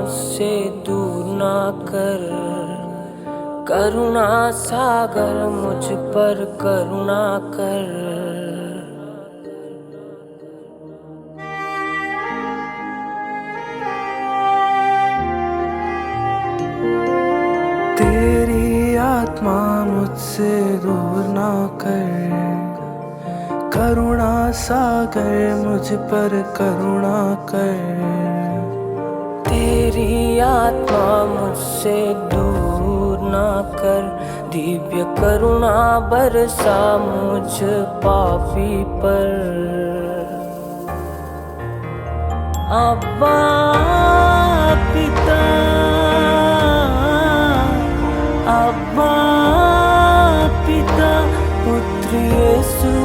मुझसे दूर ना कर, करुणा सागर मुझ पर करुणा कर। तेरी आत्मा मुझसे दूर ना कर, करुणा सागर मुझ पर करुणा कर। तेरी आत्मा मुझसे दूर ना कर, दिव्य करुणा बरसा मुझ पापी पर। अब्बा पिता, अब्बा पिता, पुत्र यीशु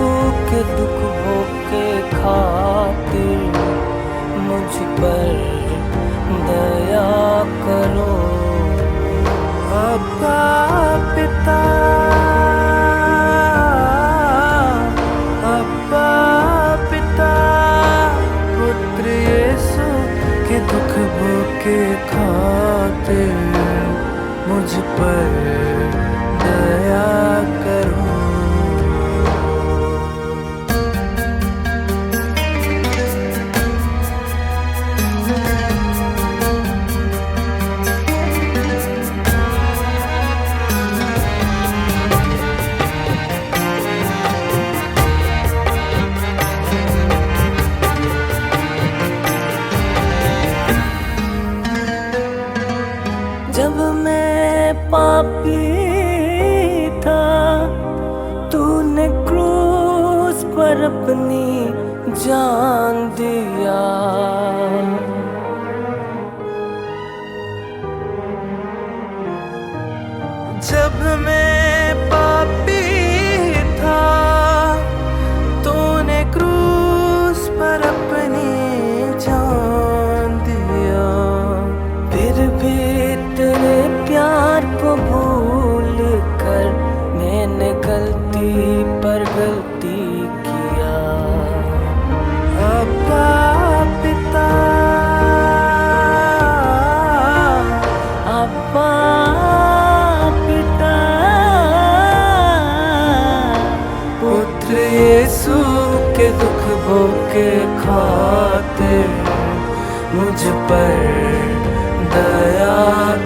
के दुख भोग के खातिर मुझ पर दया करो। अब्बा पिता, अब्बा पिता, पुत्र यीशु के दुख भोग के खातिर मुझ पर दया करो। जब मैं पापी था, तूने क्रूस पर अपनी जान दिया। जब मैं पापी था, तूने क्रूस पर अपनी जान दिया। फिर भी तेरे प्यार को भूल कर मैंने गलती पर गलती किया। अब्बा पिता, अब्बा पिता, पुत्र यीशु के दुख भोग के खातिर मुझ पर दया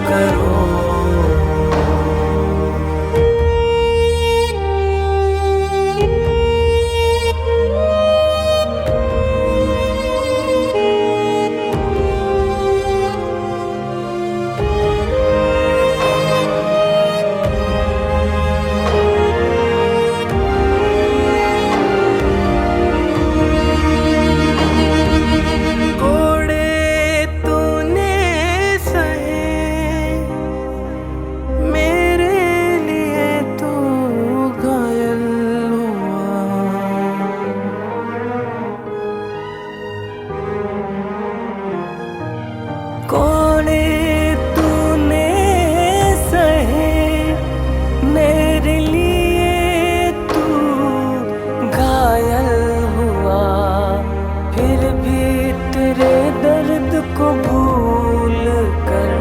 करो। कोड़े तूने सहे मेरे लिए, तू घायल हुआ। फिर भी तेरे दर्द को भूल कर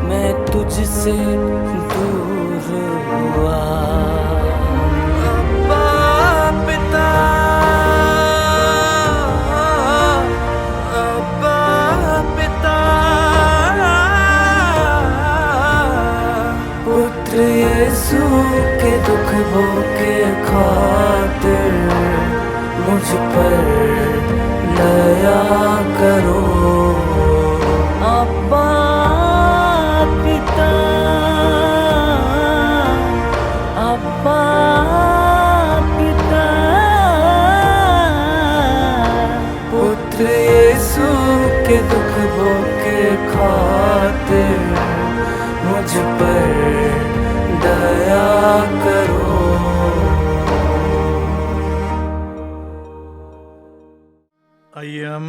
मैं तुझसे दूर हुआ। अब्बा पिता, अब्बा पिता, पुत्र यीशु के दुख भोग के खातिर मुझ पर दया करो। अब्बा पिता, अब्बा पिता, पुत्र यीशु के दुख भोग के खातिर मुझ पर दया करो। आइए हम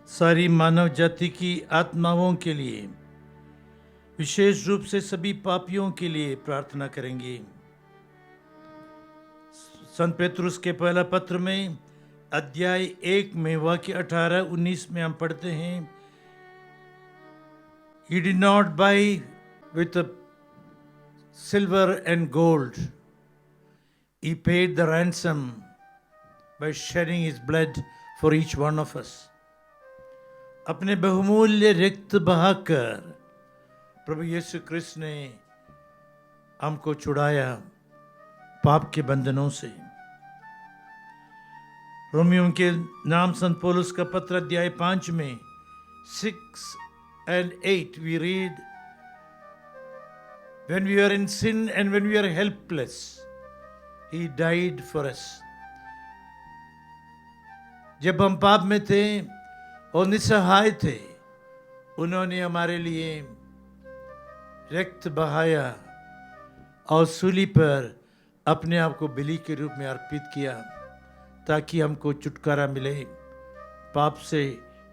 सारी मानव जाति की आत्माओं के लिए, विशेष रूप से सभी पापियों के लिए प्रार्थना करेंगे। संत पेतरुस के पहला पत्र में अध्याय 1 में वाक्य 18-19 में हम पढ़ते हैं, He did not buy with a silver and gold. He paid the ransom by shedding his blood for each one of us. अपने बहुमूल्य रक्त बहाकर प्रभु यीशु क्रिस्त ने हमको छुड़ाया पाप के बंधनों से। रोमियो के नाम संत पौलुस का पत्र अध्याय 5 में 6 and 8 we read, when we are in sin and when we are helpless, he died for us. जब हम पाप में थे और निसहाय थे, उन्होंने हमारे लिए रक्त बहाया और सूली पर अपने आप को बलि के रूप में अर्पित किया ताकि हमको छुटकारा मिले, पाप से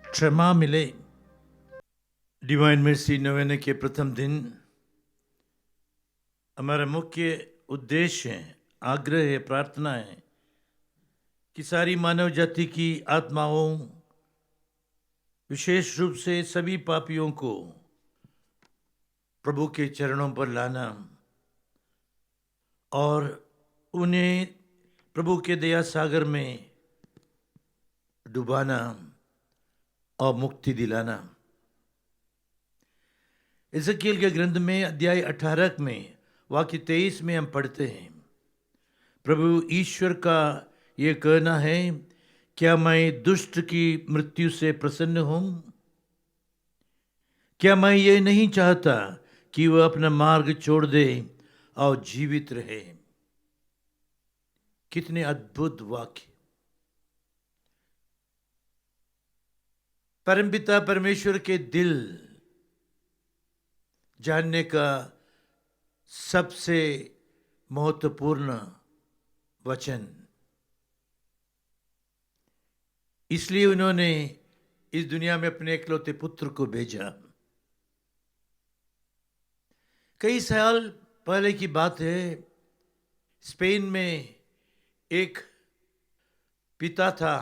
क्षमा मिले। डिवाइन मर्सी नवेने के प्रथम दिन हमारा मुख्य उद्देश्य है, आग्रह है, प्रार्थना है कि सारी मानव जाति की आत्माओं, विशेष रूप से सभी पापियों को प्रभु के चरणों पर लाना और उन्हें प्रभु के दया सागर में डुबाना और मुक्ति दिलाना। इज़केल के ग्रंथ में अध्याय 18 में वाक्य 23 में हम पढ़ते हैं, प्रभु ईश्वर का ये कहना है, क्या मैं दुष्ट की मृत्यु से प्रसन्न हूं? क्या मैं ये नहीं चाहता कि वह अपना मार्ग छोड़ दे और जीवित रहे? कितने अद्भुत वाक्य। परमपिता परमेश्वर के दिल जानने का सबसे महत्वपूर्ण वचन, इसलिए उन्होंने इस दुनिया में अपने इकलौते पुत्र को भेजा। कई साल पहले की बात है, स्पेन में एक पिता था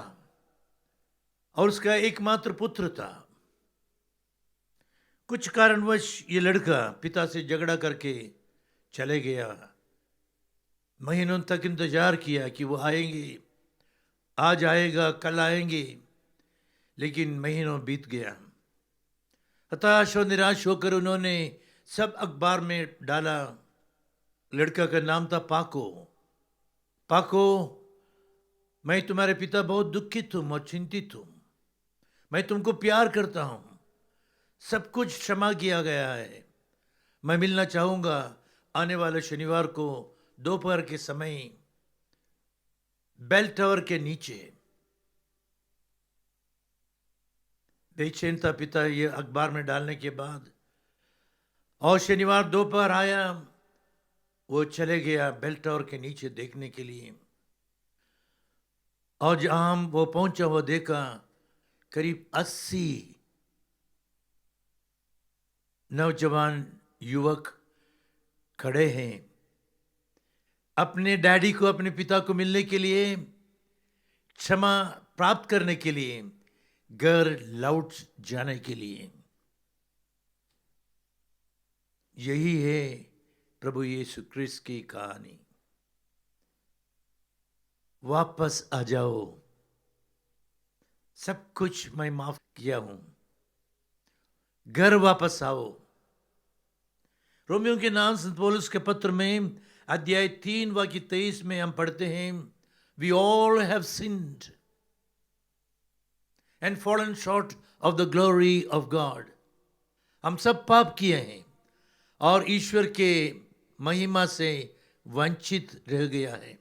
और उसका एकमात्र पुत्र था। कुछ कारणवश ये लड़का पिता से झगड़ा करके चले गया। महीनों तक इंतजार किया कि वो आएंगे, आज आएगा, कल आएंगे, लेकिन महीनों बीत गया। हताश और निराश होकर उन्होंने सब अखबार में डाला। लड़का का नाम था पाको। पाको, मैं तुम्हारे पिता बहुत दुखित हूं और चिंतित हूं। मैं तुमको प्यार करता हूं, सब कुछ क्षमा किया गया है। मैं मिलना चाहूंगा आने वाले शनिवार को दोपहर के समय बेल टावर के नीचे। बेचैन था पिता ये अखबार में डालने के बाद, और शनिवार दोपहर आया, वो चले गया बेल टावर के नीचे देखने के लिए। और जहां वो पहुंचा, वो देखा करीब 80 नौजवान युवक खड़े हैं अपने डैडी को, अपने पिता को मिलने के लिए, क्षमा प्राप्त करने के लिए, घर लौट जाने के लिए। यही है प्रभु यीशु क्रिस्त की कहानी। वापस आ जाओ, सब कुछ मैं माफ किया हूं, घर वापस आओ। रोमियो के नाम संत पौलुस के पत्र में अध्याय 3 वाक्य 23 में हम पढ़ते हैं, we all have sinned and fallen short of the glory of God. हम सब पाप किए हैं और ईश्वर के महिमा से वंचित रह गया है।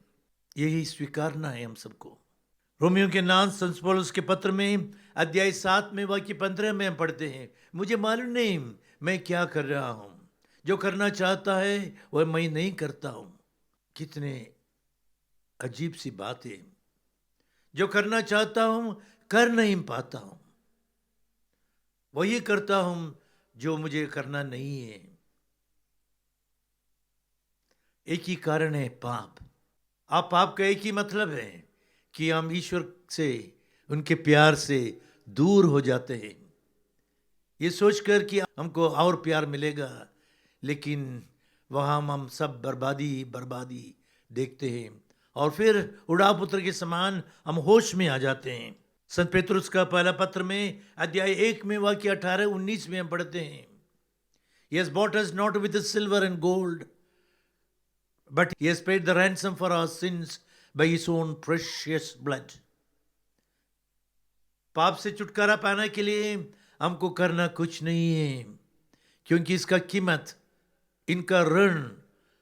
यही स्वीकारना है हम सबको। रोमियो के नाम संत पौलुस के पत्र में अध्याय 7 में वाक्य 15 में हम पढ़ते हैं, मुझे मालूम नहीं मैं क्या कर रहा हूं, जो करना चाहता है वह मैं नहीं करता हूं। कितने अजीब सी बात है। जो करना चाहता हूं कर नहीं पाता हूं, वही करता हूं जो मुझे करना नहीं है। एक ही कारण है, पाप। आप पाप का एक ही मतलब है कि हम ईश्वर से, उनके प्यार से दूर हो जाते हैं। ये सोचकर कि हमको और प्यार मिलेगा, लेकिन वहाँ हम सब बर्बादी देखते हैं और फिर उड़ाव पुत्र के समान हम होश में आ जाते हैं। संत पेतरुस का पहला पत्र में अध्याय 1 में वाक्य 18-19 में हम पढ़ते हैं, He has bought us not with silver and gold, but He has paid the ransom for our sins by His own precious blood. पाप से छुटकारा पाने के लिए हमको करना कुछ नहीं है, क्योंकि इसका कीमत, इनका ऋण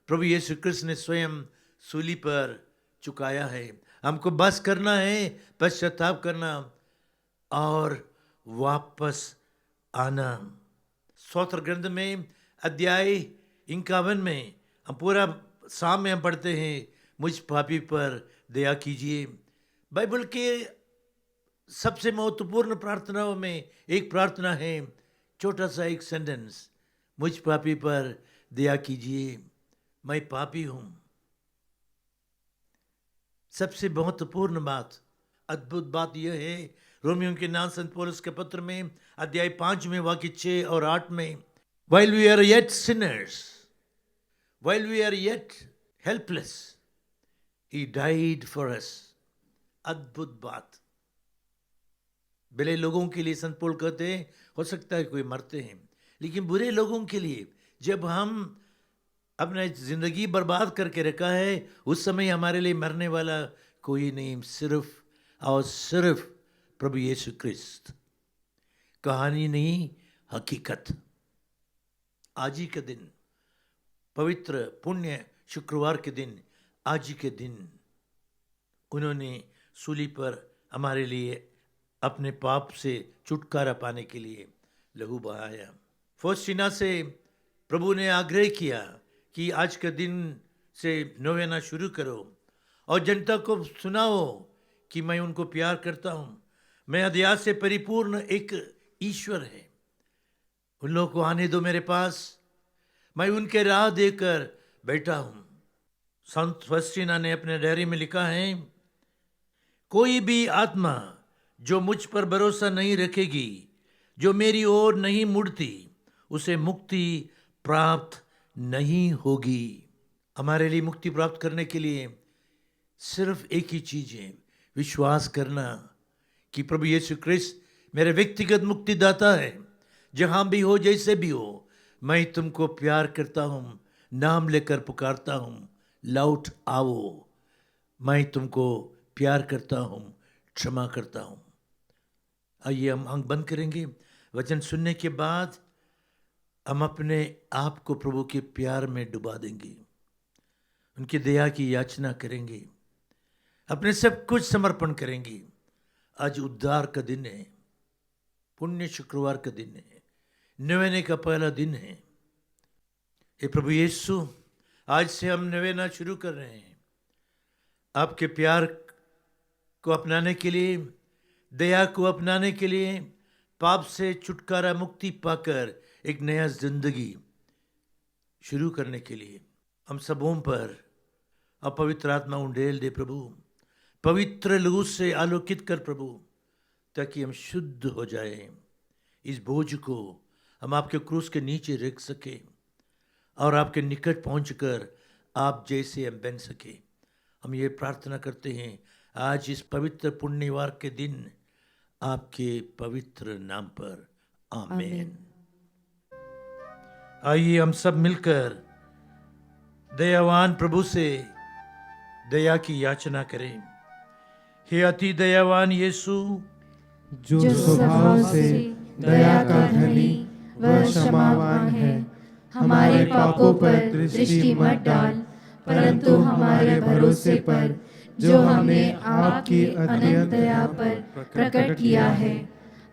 प्रभु यीशु कृष्ण ने स्वयं सूली पर चुकाया है। हमको बस करना है, पश्चाताप करना और वापस आना। स्तोत्र ग्रंथ में अध्याय 51 में हम पूरा साम में हम पढ़ते हैं, मुझ पापी पर दया कीजिए। बाइबल के सबसे महत्वपूर्ण प्रार्थनाओं में एक प्रार्थना है, छोटा सा एक सेंटेंस, मुझ पापी पर दया कीजिए, मैं पापी हूं। सबसे महत्वपूर्ण बात, अद्भुत बात यह है, रोमियो के नाम संत पौलुस के पत्र में अध्याय 5 में वाक्य 6 और 8 में, while we are yet sinners, while we are yet helpless, he died for us। अद्भुत बात। भले लोगों के लिए संत पौल कहते हैं, हो सकता है कोई मरते हैं, लेकिन बुरे लोगों के लिए, जब हम अपने जिंदगी बर्बाद करके रखा है, उस समय हमारे लिए मरने वाला कोई नहीं, सिर्फ और सिर्फ प्रभु यीशु क्रिस्त। कहानी नहीं, हकीकत। आज ही के दिन, पवित्र पुण्य शुक्रवार के दिन, आज ही के दिन उन्होंने सूली पर हमारे लिए अपने पाप से छुटकारा पाने के लिए लहू बहाया। फौस्टीना से प्रभु ने आग्रह किया कि आज के दिन से नोवेना शुरू करो और जनता को सुनाओ कि मैं उनको प्यार करता हूँ, मैं दया से परिपूर्ण एक ईश्वर है, उन लोगों को आने दो मेरे पास, मैं उनके राह देकर बैठा हूँ। संत फौस्टीना ने अपने डायरी में लिखा है, कोई भी आत्मा जो मुझ पर भरोसा नहीं रखेगी, जो मेरी ओर नहीं मुड़ती, उसे मुक्ति प्राप्त नहीं होगी। हमारे लिए मुक्ति प्राप्त करने के लिए सिर्फ एक ही चीज है, विश्वास करना कि प्रभु यीशु क्रिस्त मेरे व्यक्तिगत मुक्तिदाता है। जहां भी हो, जैसे भी हो, मैं तुमको प्यार करता हूं, नाम लेकर पुकारता हूं, लौट आओ, मैं तुमको प्यार करता हूं, क्षमा करता हूं। आइए हम आंख बंद करेंगे। वचन सुनने के बाद हम अपने आप को प्रभु के प्यार में डुबा देंगे, उनकी दया की याचना करेंगे, अपने सब कुछ समर्पण करेंगे। आज उद्धार का दिन है, पुण्य शुक्रवार का दिन है, नवेने का पहला दिन है। हे प्रभु यीशु, आज से हम नवेना शुरू कर रहे हैं, आपके प्यार को अपनाने के लिए, दया को अपनाने के लिए, पाप से छुटकारा मुक्ति पाकर एक नया जिंदगी शुरू करने के लिए हम सबों पर अपवित्र आत्मा उंडेल दे प्रभु, पवित्र लहू से आलोकित कर प्रभु, ताकि हम शुद्ध हो जाएं। इस बोझ को हम आपके क्रूस के नीचे रख सके और आपके निकट पहुंचकर आप जैसे हम बन सके। हम ये प्रार्थना करते हैं आज इस पवित्र पुण्यवार के दिन, आपके पवित्र नाम पर, आमीन। आइए हम सब मिलकर दयावान प्रभु से दया की याचना करें। हे अति दयावान यीशु, जो स्वभाव से दया का धनी व क्षमावान है, हमारे पापों पर दृष्टि मत डाल, परंतु हमारे भरोसे पर जो हमने आपकी अनंत दया पर प्रकट किया है,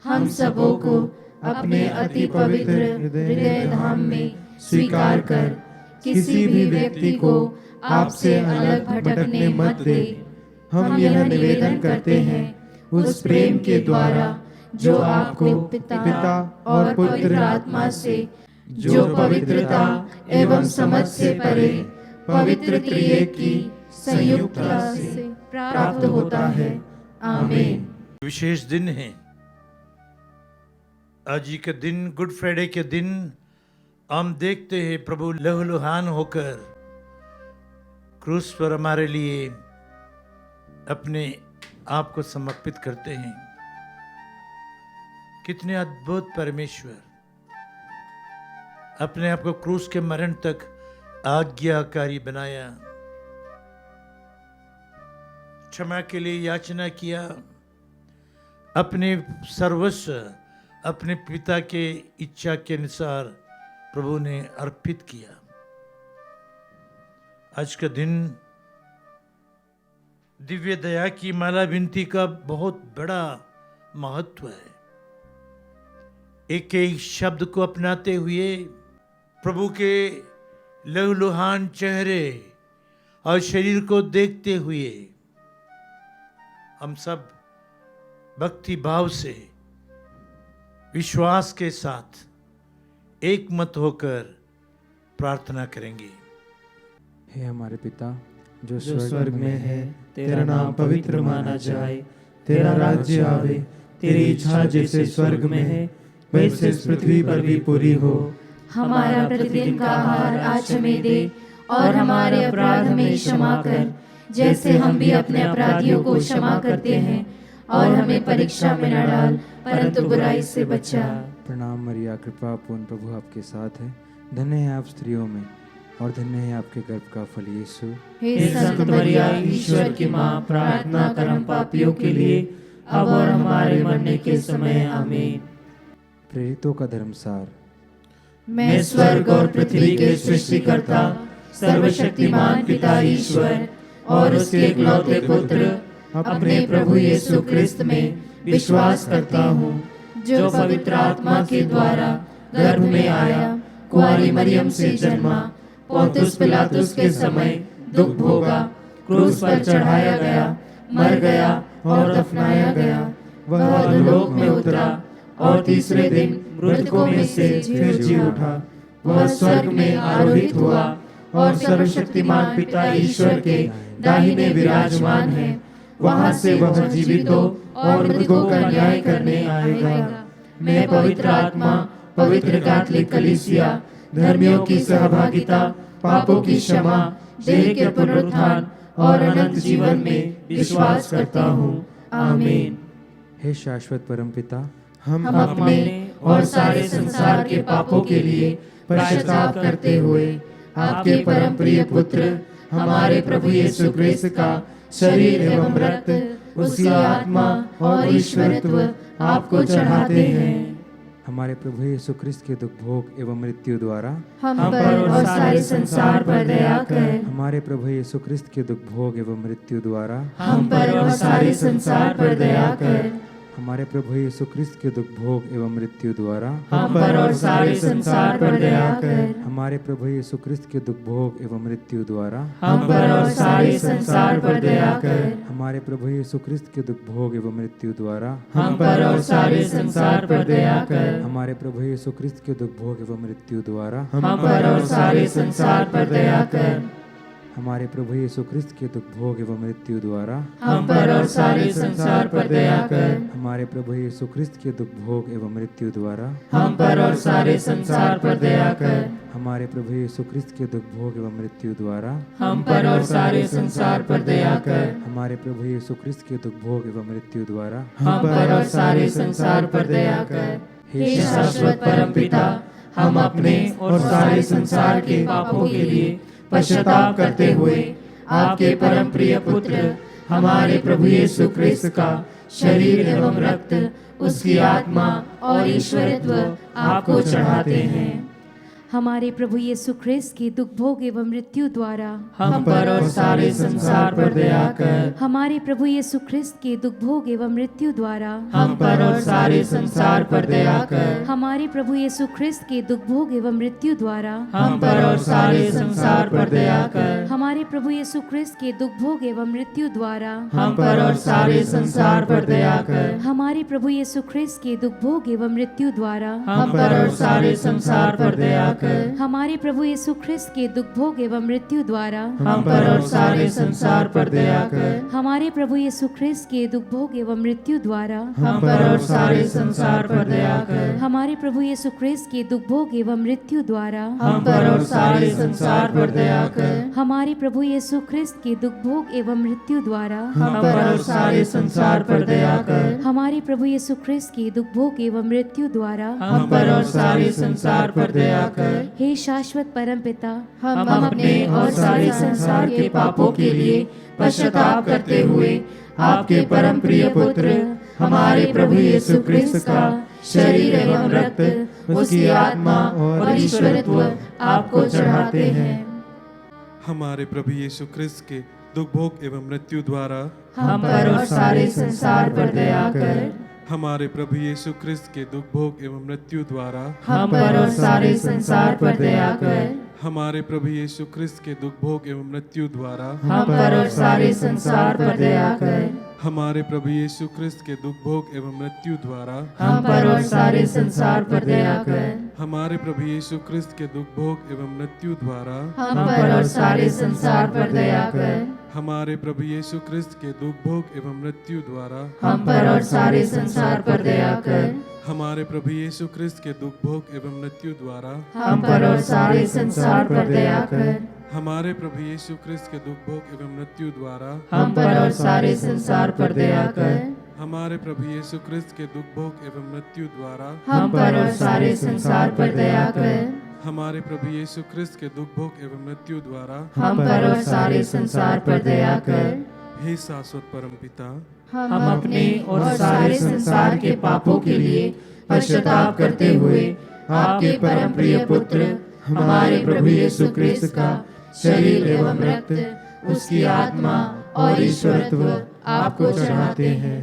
हम सबों को अपने अति पवित्र हृदय धाम में स्वीकार कर किसी भी व्यक्ति को आपसे अलग भटकने मत दे। हम यह निवेदन करते हैं उस प्रेम के द्वारा जो आपको पिता और पुत्र आत्मा से, जो पवित्रता एवं समझ से परे पवित्र त्रिएक की संयुक्तता से प्राप्त होता है। आमीन। विशेष दिन है, आज ही के दिन, गुड फ्राइडे के दिन, हम देखते हैं प्रभु लहूलुहान होकर क्रूस पर हमारे लिए अपने आप को समर्पित करते हैं। कितने अद्भुत परमेश्वर अपने आप को क्रूस के मरण तक आज्ञाकारी बनाया, क्षमा के लिए याचना किया, अपने सर्वस्व अपने पिता के इच्छा के अनुसार प्रभु ने अर्पित किया। आज का दिन दिव्य दया की माला विनती का बहुत बड़ा महत्व है। एक एक शब्द को अपनाते हुए प्रभु के लहूलुहान चेहरे और शरीर को देखते हुए हम सब भक्ति भाव से, विश्वास के साथ एक मत होकर प्रार्थना करेंगे। हे हमारे पिता जो स्वर्ग में है, तेरा नाम पवित्र माना जाए, तेरा राज्य आवे, तेरी इच्छा जैसे स्वर्ग में है वैसे इस पृथ्वी पर भी पूरी हो। हमारा प्रतिदिन का आहार आज हमें दे, और हमारे अपराध हमें क्षमा कर, जैसे हम भी अपने अपराधियों को क्षमा करते हैं, और हमें परीक्षा में न डाल, परंतु बुराई से बचा। प्रणाम मरिया, कृपा पूर्ण प्रभु आपके साथ है। धन्य है आप स्त्रियों में, और धन्य है आपके गर्भ का फल यीशु। हे संत मरिया, ईश्वर की माँ, प्रार्थना कर हम पापियों के लिए, अब और हमारे मरने के समय। आमीन। प्रेरितों का धर्मसार। मैं स्वर्ग और पृथ्वी के सृष्टिकर्ता, सर्वशक्तिमान पिता ईश्वर और उसके इकलौते पुत्र अपने प्रभु यीशु क्रिस्त में विश्वास करता हूँ, जो पवित्र आत्मा के द्वारा गर्भ में आया, कुंवारी मरियम से जन्मा, पोंतुस पिलातुस के समय दुख भोगा, क्रूस पर चढ़ाया गया, मर गया और दफनाया गया। वह अधोलोक में उतरा और तीसरे दिन मृतकों में से फिर जी उठा। वह स्वर्ग में आरोहित हुआ और सर्वशक्तिमान पिता ईश्वर के दाहिने विराजमान है। वहां से वह जीवितों और मृतकों का न्याय करने आएगा। मैं पवित्र आत्मा, पवित्र कैथोलिक कलीसिया, धर्मियों की सहभागिता, पापों की क्षमा, देह के पुनरुत्थान और अनंत जीवन में विश्वास करता हूँ। आमीन। हे शाश्वत परमपिता, हम अपने और सारे संसार के पापों के लिए पश्चाताप करते हुए आपके परम प्रिय पुत्र हमारे प्रभु यीशु क्रिस्त का शरीर एवं रक्त, उसकी आत्मा और ईश्वरत्व आपको चढ़ाते हैं। हमारे प्रभु यीशु क्रिस्त के दुख भोग एवं मृत्यु द्वारा हम पर और सारे संसार पर दया कर। हमारे प्रभु यीशु क्रिस्त के दुख भोग एवं मृत्यु द्वारा हम पर और सारे संसार पर दया कर। हमारे प्रभु यीशु क्रिस्त के दुख भोग एवं मृत्यु द्वारा हम पर और सारे संसार पर दया कर। हमारे प्रभु यीशु क्रिस्त के दुख भोग एवं मृत्यु द्वारा हम पर और सारे संसार पर दया कर। हमारे प्रभु यीशु क्रिस्त के दुख भोग एवं मृत्यु द्वारा हम पर और सारे संसार पर दया कर। हमारे प्रभु यीशु क्रिस्त के दुख भोग एवं मृत्यु द्वारा हम पर और सारे संसार पर दया कर। हमारे प्रभु यीशु क्रिस्त के दुख भोग एवं मृत्यु द्वारा हम पर और सारे संसार पर दया कर। हमारे प्रभु यीशु क्रिस्त के दुख भोग एवं मृत्यु द्वारा हम पर और सारे संसार पर दया कर। हमारे प्रभु यीशु क्रिस्त के दुख भोग एवं मृत्यु द्वारा हम पर और सारे संसार पर दया कर। हमारे प्रभु यीशु क्रिस्त के दुख भोग एवं मृत्यु द्वारा हम पर और सारे संसार पर दया कर। हे शाश्वत परमपिता, हम अपने और सारे संसार के पापों के लिए पश्चाताप करते हुए आपके परम प्रिय पुत्र हमारे प्रभु यीशु क्रिस्त का शरीर एवं रक्त, उसकी आत्मा और ईश्वरत्व आपको चढ़ाते हैं। हमारे प्रभु यीशु ख्रिस्त के दुख भोग एवं मृत्यु द्वारा हम पर और सारे संसार पर दया कर। हमारे प्रभु यीशु ख्रिस्त के दुख भोग एवं मृत्यु द्वारा हम पर और सारे संसार पर दया कर। हमारे प्रभु यीशु ख्रिस्त के दुख भोग एवं मृत्यु द्वारा हम पर और सारे संसार पर दया कर। हमारे प्रभु यीशु ख्रिस्त के दुख भोग एवं मृत्यु द्वारा हम पर और सारे संसार पर दया कर। हमारे प्रभु यीशु ख्रिस्त के दुख भोग एवं मृत्यु द्वारा हम पर और सारे संसार पर दया कर हमारे प्रभु यीशु ख्रिस्त के दुख भोग एवं मृत्यु द्वारा हम पर और सारे संसार पर दया कर हमारे प्रभु यीशु ख्रिस्त के दुख भोग एवं मृत्यु द्वारा हम पर और सारे संसार पर दया कर हमारे प्रभु यीशु ख्रिस्त के दुख भोग एवं मृत्यु द्वारा हम पर और सारे संसार पर दया कर हमारे प्रभु यीशु ख्रिस्त के दुख भोग एवं मृत्यु द्वारा हम पर और सारे संसार पर दया कर हमारे प्रभु यीशु ख्रिस्त के दुख भोग एवं मृत्यु द्वारा हम पर और सारे संसार पर दया कर हे शाश्वत परम पिता, हम अपने और सारे संसार के पापों के लिए पश्चाताप करते हुए आपके परम प्रिय पुत्र हमारे प्रभु यीशु ख्रिस्त का शरीर एवं रक्त, उसकी आत्मा और ईश्वरत्व आपको चढ़ाते हैं। हमारे प्रभु यीशु ख्रिस्त के दुख भोग एवं मृत्यु द्वारा हम पर और सारे संसार पर दया कर हमारे प्रभु यीशु ख्रिस्त के दुख भोग एवं मृत्यु द्वारा हम पर और सारे संसार पर दया कर हमारे प्रभु यीशु ख्रिस्त के दुख भोग एवं मृत्यु द्वारा हम पर और सारे संसार पर दया कर हमारे प्रभु यीशु ख्रिस्त के दुख भोग एवं मृत्यु द्वारा हम पर और सारे संसार पर दया कर हमारे प्रभु यीशु ख्रिस्त के दुख भोग एवं मृत्यु द्वारा हम पर और सारे संसार पर दया कर हमारे प्रभु यीशु ख्रिस्त के दुख भोग एवं मृत्यु द्वारा हम पर और सारे संसार पर दया कर हमारे प्रभु यीशु ख्रिस्त के दुख भोग एवं मृत्यु द्वारा हम पर और सारे संसार पर दया कर हमारे प्रभु यीशु ख्रिस्त के दुख भोग एवं मृत्यु द्वारा हम पर और सारे संसार पर दया कर हमारे प्रभु यीशु ख्रिस्त के दुख भोग एवं मृत्यु द्वारा हम पर और सारे संसार पर दया कर हमारे प्रभु यीशु ख्रिस्त के दुख भोग एवं मृत्यु द्वारा हम पर और सारे संसार पर दया कर हे शाश्वत परम पिता, हम अपने और सारे संसार के पापों के लिए पश्चाताप करते हुए आपके परम प्रिय पुत्र हमारे प्रभु यीशु ख्रिस्त का शरीर एवं रक्त, उसकी आत्मा और ईश्वरत्व आपको चढ़ाते हैं।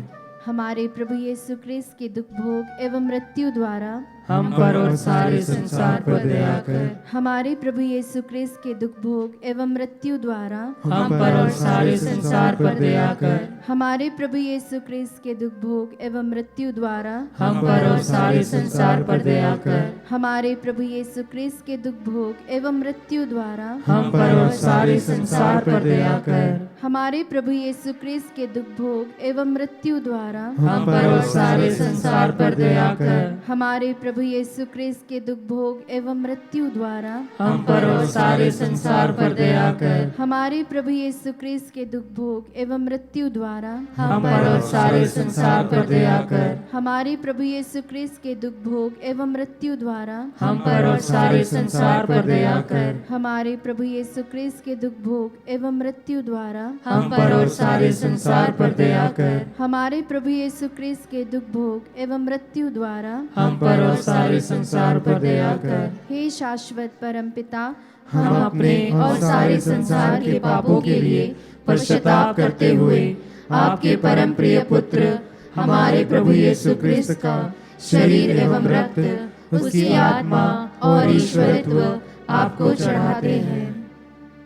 हमारे प्रभु यीशु ख्रिस्त के दुख भोग एवं मृत्यु द्वारा हम पर और सारे संसार पर दया कर हमारे प्रभु यीशु ख्रिस्त के दुख भोग एवं मृत्यु द्वारा हम पर और सारे संसार पर दया कर हमारे प्रभु यीशु ख्रिस्त के दुख भोग एवं मृत्यु द्वारा हम पर और सारे संसार पर दया कर हमारे प्रभु यीशु ख्रिस्त के दुख भोग एवं मृत्यु द्वारा हम पर और सारे संसार पर दया कर हमारे प्रभु यीशु ख्रिस्त के दुख भोग एवं मृत्यु द्वारा हम पर और सारे संसार पर दया कर हमारे प्रभु यीशु ख्रिस्त के दुख भोग एवं मृत्यु द्वारा हम पर और सारे संसार पर दया कर हमारे प्रभु यीशु ख्रिस्त के दुख भोग एवं मृत्यु द्वारा हम पर और सारे संसार पर दया कर हमारे प्रभु यीशु ख्रिस्त के दुख भोग एवं मृत्यु द्वारा हम पर और सारे संसार पर दया कर हमारे प्रभु यीशु ख्रिस्त के दुख भोग एवं मृत्यु द्वारा हम पर और सारे संसार पर दया कर हमारे प्रभु यीशु ख्रिस्त के दुख भोग एवं मृत्यु द्वारा हम पर और सारे संसार पर दया कर हे शाश्वत परम पिता, हम अपने और सारे संसार के पापों के लिए पश्चाताप करते हुए आपके परम प्रिय पुत्र हमारे प्रभु यीशु ख्रिस्त का शरीर एवं रक्त, उसकी आत्मा और ईश्वरत्व आपको चढ़ाते हैं।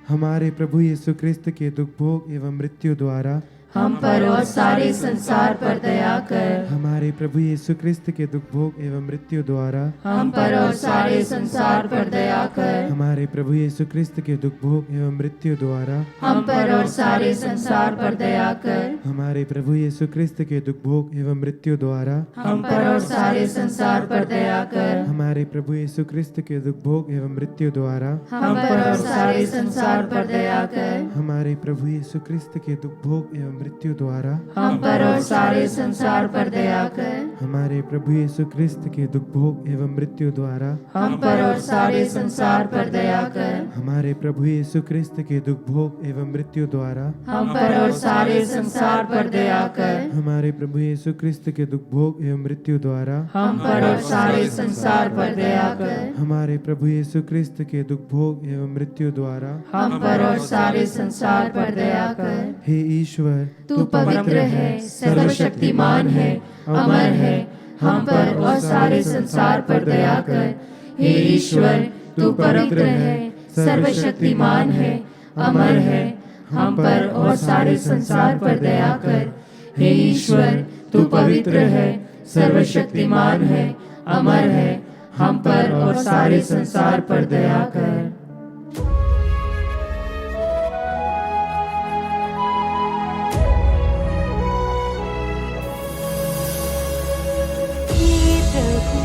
हमारे प्रभु यीशु ख्रिस्त के दुख भोग एवं मृत्यु द्वारा हम पर और सारे संसार पर दया कर हमारे प्रभु यीशु ख्रिस्त के दुख भोग एवं मृत्यु द्वारा हम पर और सारे संसार पर दया कर हमारे प्रभु यीशु ख्रिस्त के दुख भोग एवं मृत्यु द्वारा हम पर और सारे संसार पर दया कर हमारे प्रभु यीशु ख्रिस्त के दुख भोग एवं मृत्यु द्वारा हम पर और सारे संसार पर दया कर हमारे प्रभु यीशु ख्रिस्त के दुख भोग एवं मृत्यु द्वारा हम पर और सारे संसार पर दया कर हमारे प्रभु यीशु ख्रिस्त के दुख भोग एवं मृत्यु द्वारा हम पर और सारे संसार पर दया कर हमारे प्रभु यीशु ख्रिस्त के दुख भोग एवं मृत्यु द्वारा हम पर और सारे संसार पर दया कर हमारे प्रभु यीशु ख्रिस्त के दुख भोग एवं मृत्यु द्वारा हम पर और सारे संसार पर दया कर हमारे प्रभु यीशु ख्रिस्त के दुख भोग एवं मृत्यु द्वारा हम पर और सारे संसार पर दया कर हमारे प्रभु यीशु ख्रिस्त के दुख भोग एवं मृत्यु द्वारा हम पर और सारे संसार पर दया कर हे ईश्वर, तू पवित्र है, सर्वशक्तिमान है, अमर है, हम पर और सारे संसार पर दया कर। हे ईश्वर, तू पवित्र है, सर्वशक्तिमान है, अमर है, हम पर और सारे संसार पर दया कर। हे ईश्वर, तू पवित्र है, सर्वशक्तिमान है, अमर है, हम पर और सारे संसार पर दया कर। हे प्रभु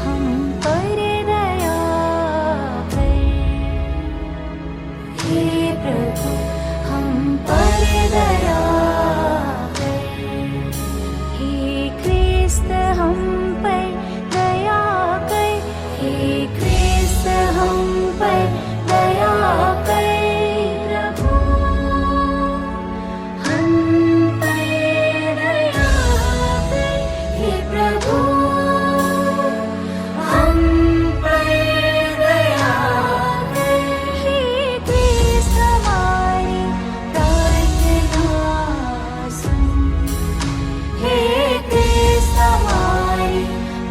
हम पर दया कर। हे प्रभु हम पर दया कर। हे क्रिस्त हम पर दया कर। हे क्रिस्त हम पर दया कर। प्रभु हम पर दया कर। हे प्रभु हम पर दया कर। हे क्रिस्त हमारी प्रार्थना सुन। हे क्रिस्त हमारी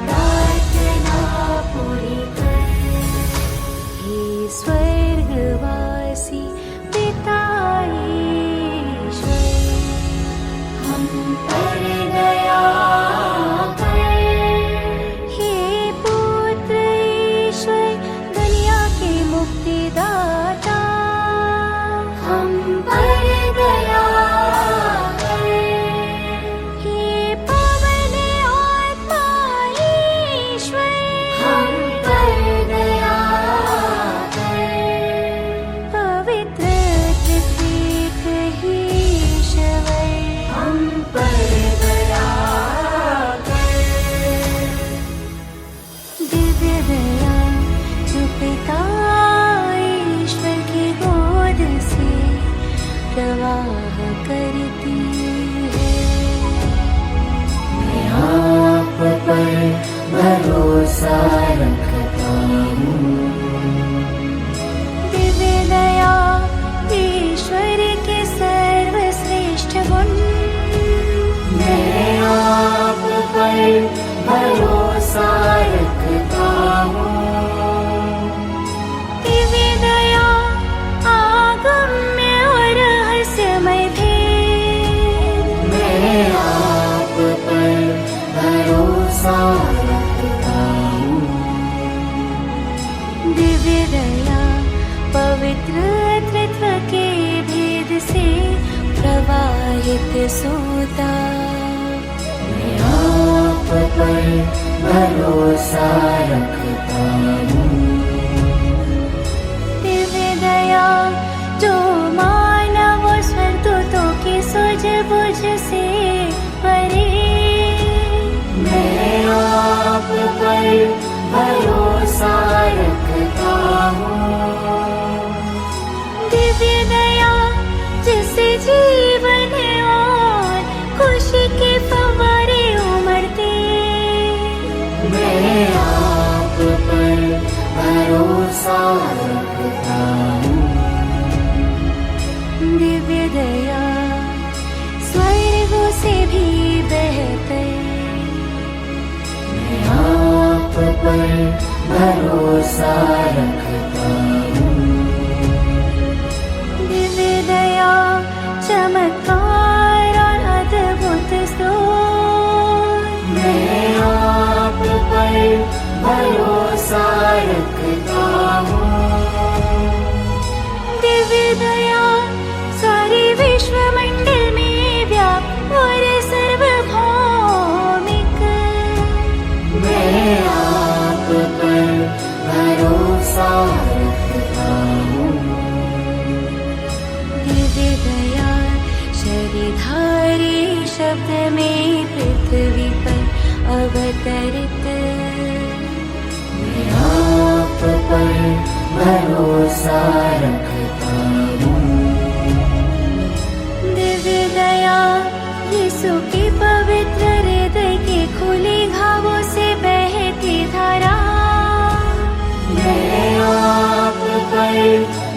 प्रार्थना पूरी कर। हे स्वर्गवासी पिता ईश्वर हम पर दया कर। हे पुत्र ईश्वर दुनिया के मुक्तिदाता हम पर दया कर। हे पवन आत्मा ईश्वर हम पर दया कर। पवित्र त्रित्विक ईश्वर हम पर दया कर। दिव्य दया जो पिता ईश्वर की गोद से प्रवाह करती है। मैं आप पर भरोसा रखता हूँ। दिव्य दया ईश्वर के सर्वश्रेष्ठ गुण। मैं आप पर भरोसा रखता हूँ। दिव्य दया आगम्य और रहस्यमय भेद। मैं आप पर भरोसा रखता हूँ। दिव्य दया पवित्र तत्व के भेद से प्रवाहित सोता। मैं आप पर भरोसा रखता हूँ। दिव्य दया जो मानव और स्वर्गदूतों की सूझबूझ से परे। मैं आप पर भरोसा रखता हूँ। दिव्य दया जिससे जीवन और खुशी के फव्वारे उमड़ते। मैं आप पर भरोसा रखता हूँ। दिव्य दया स्वर्गों से भी बेहतर। मैं आप पर भरोसा रखता हूँ। दिव्य दया चमत्कार और अद्भुत स्तोत्र। मैं आप पर भरोसा रखता हूँ। दिव्य दया सारे विश्व मंडल में व्याप्त और सार्वभौमिक। मैं आप पर भरोसा रखता हूँ। दिव्य दया शरीरधारी शब्द में पृथ्वी पर अवतरित। मैं आप पर भरोसा रखता हूँ। दिव्य दया यीशु के पवित्र हृदय के खुले घावों से बहती धारा। मैं आप पर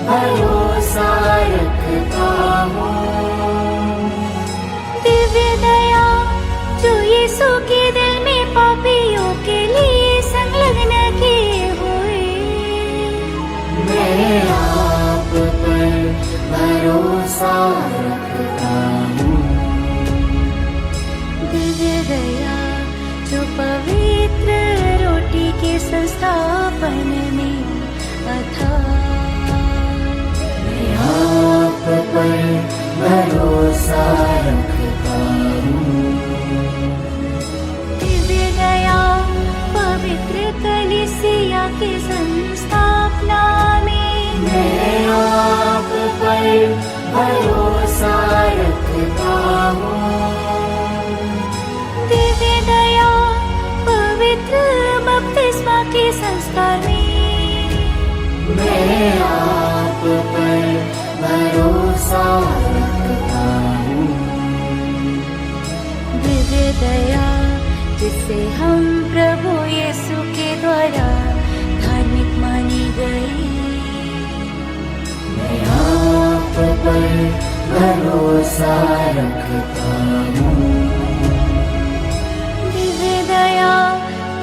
भरोसा रखता हूँ। दिव्य दया जो यीशु के दिल में पापियों के लिए संलग्न किए हुए। मैं आप पर भरोसा रखता हूँ। दिव्य दया जो पवित्र रोटी के संस्थापन में अथाह। मैं आप पर भरोसा रखता हूँ। दिव्य दया पवित्र कलीसिया की संस्थापना में मैं आप पर भरोसा रखता हूँ। दिव्य दया पवित्र बपतिस्मा के संस्कार में मैं आप पर भरोसा रखता हूँ। दिव्य दया जिसे हम प्रभु यीशु के द्वारा धार्मिक मानी गई मैं आप पर भरोसा रखता हूँ। दिव्य दया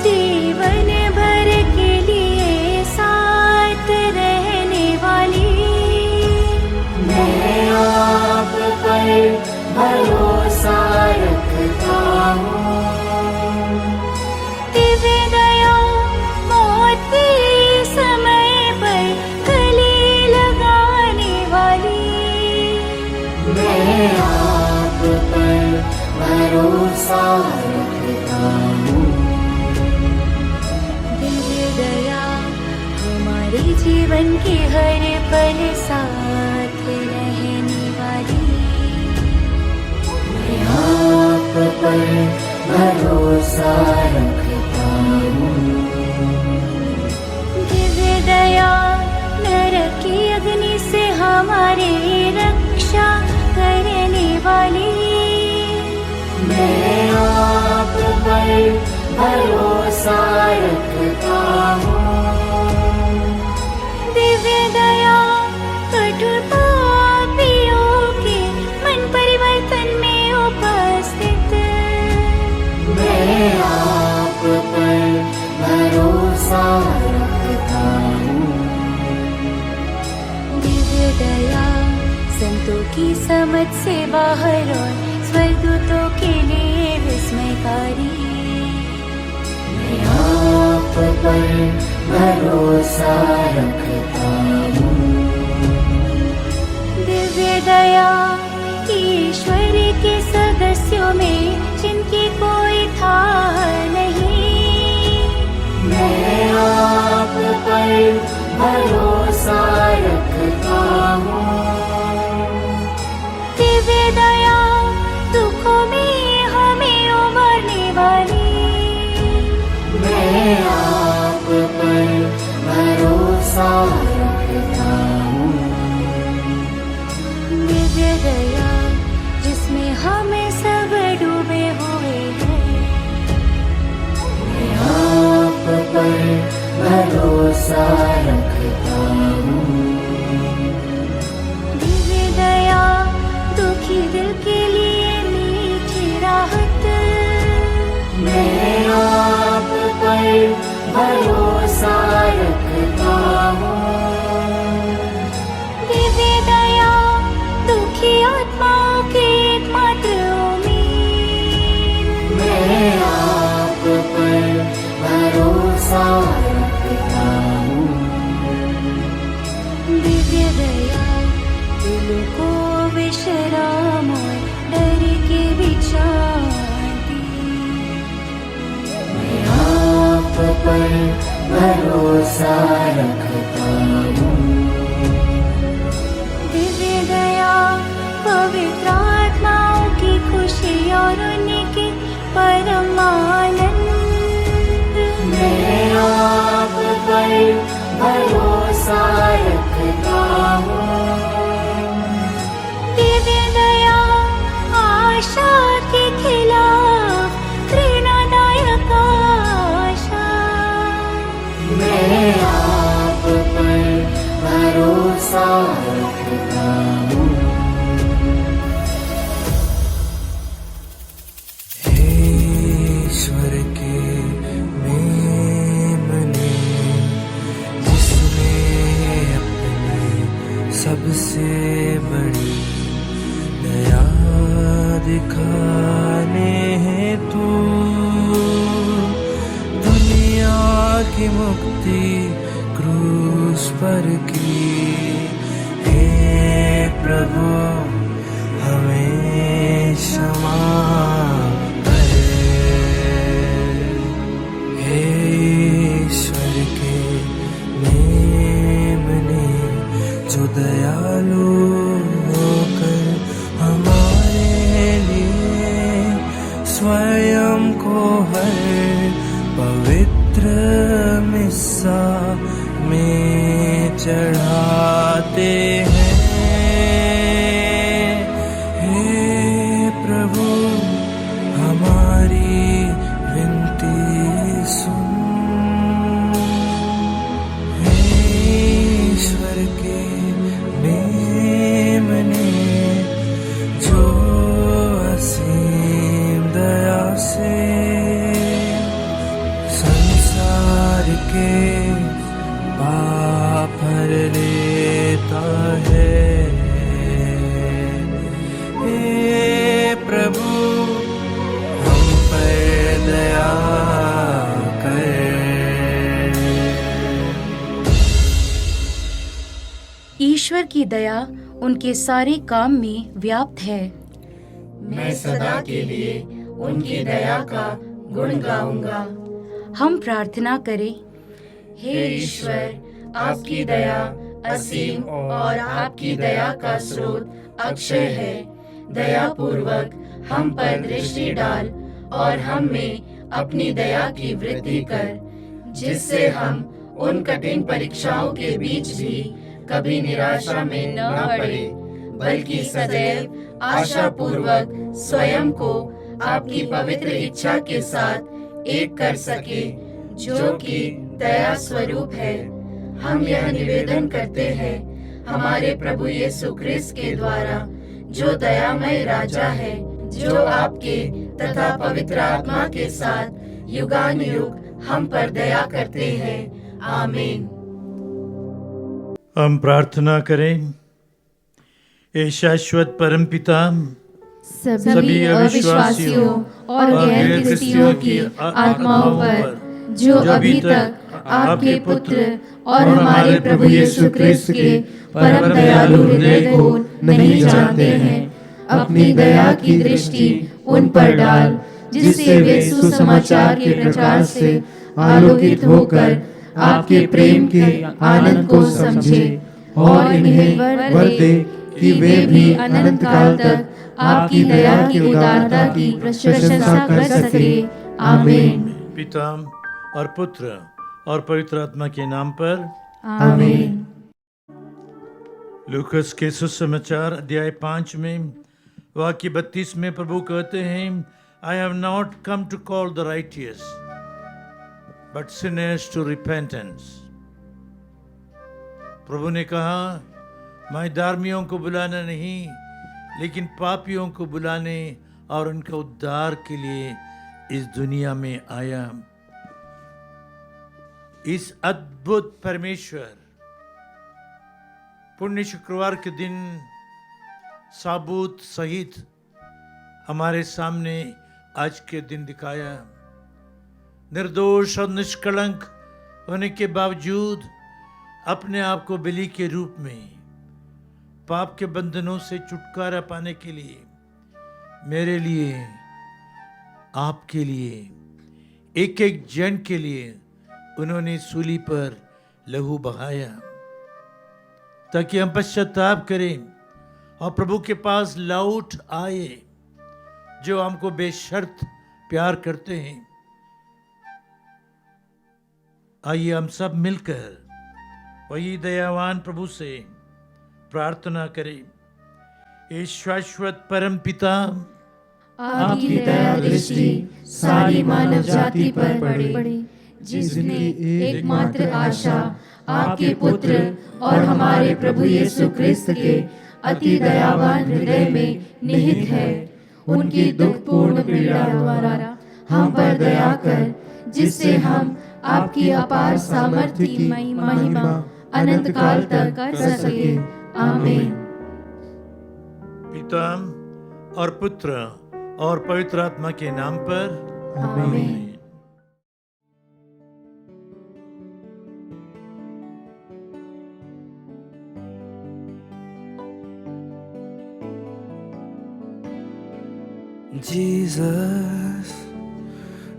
जीवन भर के लिए साथ रहने वाली मैं आप पर भरोसा रखता हूँ। दिव्य दया मौत के समय पर गले लगाने वाली मैं आप पर भरोसा रखता हूँ। दिव्य दया हमारे जीवन के हर पल साथ रहने वाली मैं आप पर भरोसा रखता हूँ। दिव्य दया नरक की अग्नि से हमारी रक्षा करने वाली मैं आप पर भरोसा रखता हूँ। दिव्य दया कठोर पापियों के मन परिवर्तन में उपस्थित मैं आप पर भरोसा रखता हूँ। दिव्य दया संतों की समझ से बाहर और स्वर्गदूतों के लिए विस्मयकारी मैं आप पर भरोसा रखता हूँ। दिव्य दया ईश्वर के सदस्यों में जिनकी कोई था नहीं मैं आप पर भरोसा रखता हूँ। दिव्य दया दुखों में हमें उबरने वाली मैं आप पर भरोसा रखता हूँ। दिव्य दया जिसमें हमें सब डूबे हुए हैं मैं आप पर भरोसा रखता हूँ। दिव्य दया दुखी दिल के लिए मीठी राहत मैं आप पर भरोसा रखता हूँ। दिव्य दया दुखी आत्माओं की एकमात्र उम्मीद मैं आप पर भरोसा रखता हूँ। दिव्य दया दिलों को विश्राम और डर के विचारती मैं आप पर भरोसा रखता हूँ। दिव्य दया पवित्र आत्माओं की खुशी और उनके परम आनंद मैं आप पर भरोसा रखता हूँ। दिव्य दया आशा के खिलाफ प्रेरणादायक आशा मैं आप पर मुक्ति क्रूस पर की। हे प्रभु हमें क्षमा करे। हे ईश्वर के मेमने जो दयालु होकर हमारे लिए स्वयं को हर पवित्र मिस्सा में चढ़ाते हैं। हे प्रभु हमारी विनती सुन। हे ईश्वर के मेमने जो असीम दया से संसार के पाप हर लेता है। हे प्रभु हम पर दया कर। ईश्वर की दया उनके सारे काम में व्याप्त है। मैं सदा के लिए उनकी दया का गुण गाऊंगा। हम प्रार्थना करें। हे ईश्वर, आपकी दया असीम और आपकी दया का स्रोत अक्षय है। दया पूर्वक हम पर दृष्टि डाल और हम में अपनी दया की वृद्धि कर, जिससे हम उन कठिन परीक्षाओं के बीच भी कभी निराशा में न पड़े, बल्कि सदैव आशा पूर्वक स्वयं को आपकी पवित्र इच्छा के साथ एक कर सके, जो कि दया स्वरूप है। हम यह निवेदन करते हैं हमारे प्रभु यीशु क्रिस्त के द्वारा, जो दयामय राजा है, जो आपके तथा पवित्र आत्मा के साथ युगानुयुग हम पर दया करते हैं। आमीन। हम प्रार्थना करें। हे शाश्वत परमपिता, सभी अविश्वासियों और गैर क्रिस्तियों की आत्माओं पर जो अभी तक आपके पुत्र और हमारे प्रभु यीशु क्रिस्त के परम दयालु हृदय को नहीं जानते हैं, अपनी दया की दृष्टि उन पर डाल, जिससे वे सुसमाचार के प्रचार से आलोकित होकर आपके प्रेम के आनंद को समझे और इन्हें वर दे कि वे भी अनंत काल तक आपकी दया की उदारता की प्रशंसा कर सके। आमीन। पिता और पुत्र और पवित्र आत्मा के नाम पर आमीन। लूकास के सुसमाचार अध्याय 5 में वाक्य 32 में प्रभु कहते हैं, I have not come to call the righteous but sinners to repentance. प्रभु ने कहा, मैं धार्मियों को बुलाना नहीं, लेकिन पापियों को बुलाने और उनका उद्धार के लिए इस दुनिया में आया। इस अद्भुत परमेश्वर पुण्य शुक्रवार के दिन साबूत सहित हमारे सामने आज के दिन दिखाया। निर्दोष और निष्कलंक होने के बावजूद अपने आप को बलि के रूप में पाप के बंधनों से छुटकारा पाने के लिए, मेरे लिए, आपके लिए, एक एक जन के लिए उन्होंने सूली पर लहू बहाया, ताकि हम पश्चाताप करें और प्रभु के पास लौट आए, जो हमको बेशर्त प्यार करते हैं। आइए हम सब मिलकर वही दयावान प्रभु से प्रार्थना करें। हे शाश्वत परम पिता, आपकी दया दृष्टि सारी मानव जाति पर पड़े, जिसने एकमात्र आशा आपके पुत्र और हमारे प्रभु यीशु क्रिस्त के अति दयावान हृदय में निहित है। उनकी दुखपूर्ण पीड़ा द्वारा हम पर दया कर, जिससे हम आपकी अपार सामर्थ्य की महिमा अनंत काल तक कर सके। आमीन। पिता और पुत्र और पवित्र आत्मा के नाम पर आमीन। Jesus,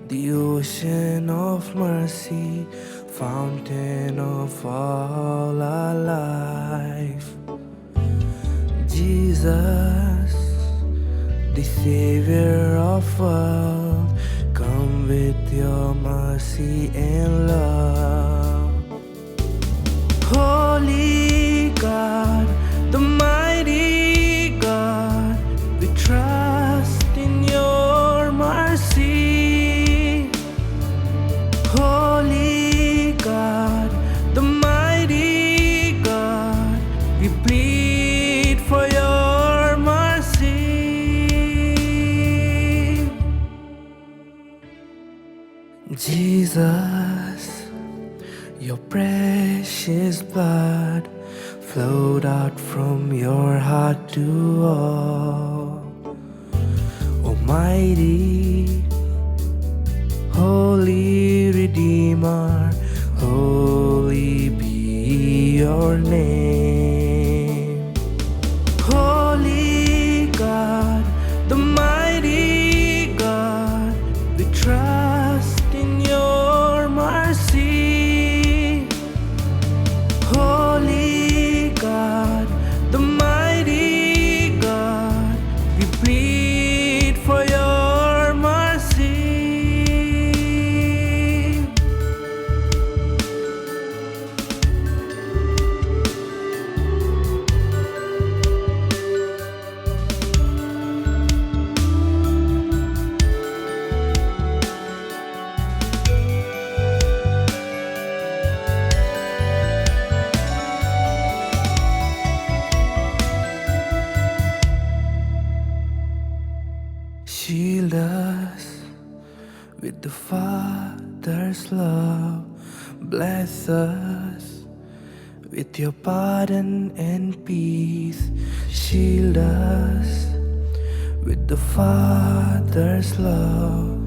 the ocean of mercy, fountain of all our life. Jesus, the Savior of world, come with your mercy and love. Holy God, the mighty God, we trust in your mercy. Holy God, the mighty God, we plead for your mercy. Jesus, your precious blood flowed out from your heart to all. Almighty, holy Redeemer, holy be your name. Holy God, the mighty God, we trust in your mercy. Holy God, the mighty God, we plead for your mercy. Shield us with the Father's love. Bless us with your pardon and peace. Shield us with the Father's love.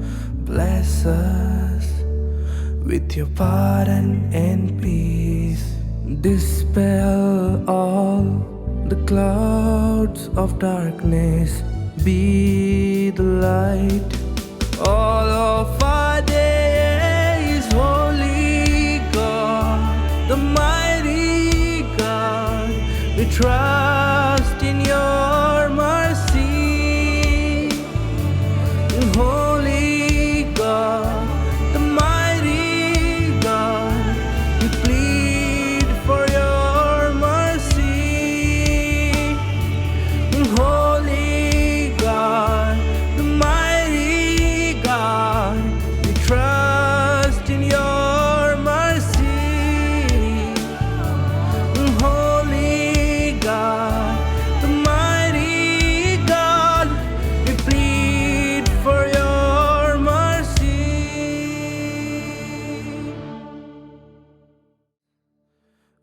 Bless us with your pardon and peace. Dispel all the clouds of darkness. Be the light. All of our days, holy God, the mighty God, we trust in your mercy. Holy God, the mighty God, we plead for your mercy. Holy God, the mighty God, we trust in your mercy. Holy God, the mighty God, we plead for your mercy.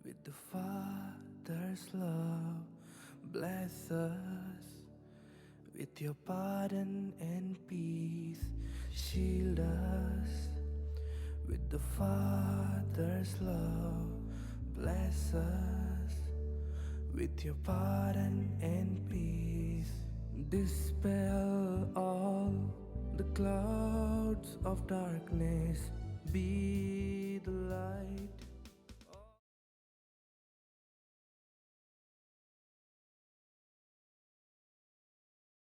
With the Father's love, bless us with your pardon and peace. Shield us with the Father's love. Bless us with your pardon and peace. Dispel all the clouds of darkness. Be the light.